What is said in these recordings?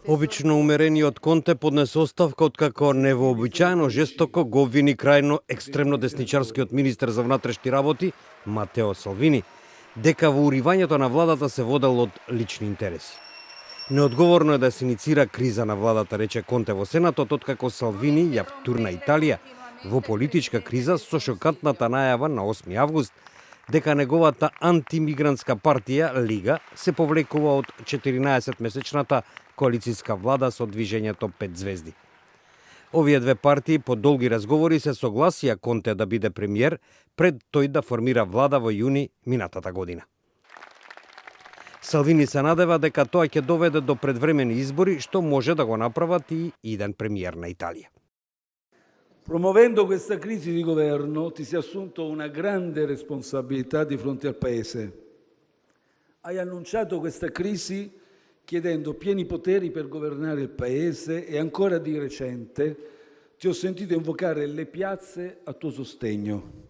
Обично умерениот Конте поднесе оставка откако невообичаено жестоко го обвини крајно екстремно десничарскиот министер за внатрешни работи Матео Салвини дека во уривањето на владата се водел од лични интереси. Неодговорно е да се иницира криза на владата, рече Конте во Сенатот, откако Салвини ја втурна Италија во политичка криза со шокантната најава на 8 август дека неговата антимигрантска партија Лига се повлекува од 14-месечната коалицијска влада со движењето 5 звезди. Овие две партии по долги разговори се согласија Конте да биде премиер пред тој да формира влада во јуни минатата година. Салвини се надева дека тоа ќе доведе до предвремени избори, што може да го направат и иден премиер на Италија. Promuovendo questa crisi di governo ti sei assunto una grande responsabilità di fronte al Paese. Hai annunciato questa crisi chiedendo pieni poteri per governare il Paese e ancora di recente ti ho sentito invocare le piazze a tuo sostegno.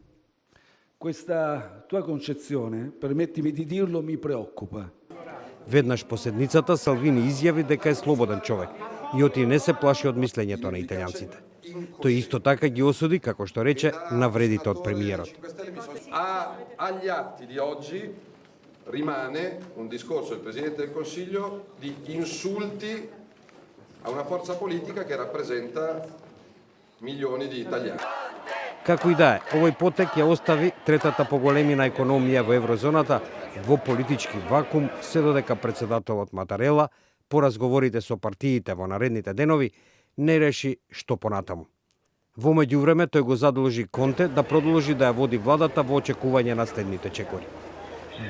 Questa tua concezione, permettimi di dirlo, mi preoccupa. Веднаш по седницата Салвини изјави дека е слободен човек и оти не се плаши од мислењето на италијанците. Тој исто така ги осуди, како што рече, навредите од премиерот. Agli atti di oggi rimane un discorso del Presidente del Consiglio di insulti a una forza politica che rappresenta milioni di italiani. Како и да е, овој потек ја остави третата поголемина економија во еврозоната во политички вакуум, се додека председателот Матарела по разговорите со партиите во наредните денови не реши што понатаму. Во меѓувреме тој го задолжи Конте да продолжи да ја води владата во очекување на следните чекори.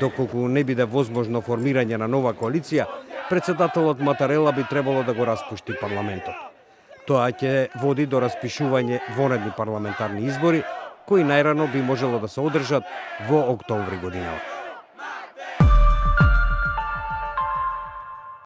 Доколку не биде возможно формирање на нова коалиција, председателот Матарела би требало да го распушти парламентот. Тоа ќе води до распишување вонредни парламентарни избори, кои најрано би можело да се одржат во октомври годинава.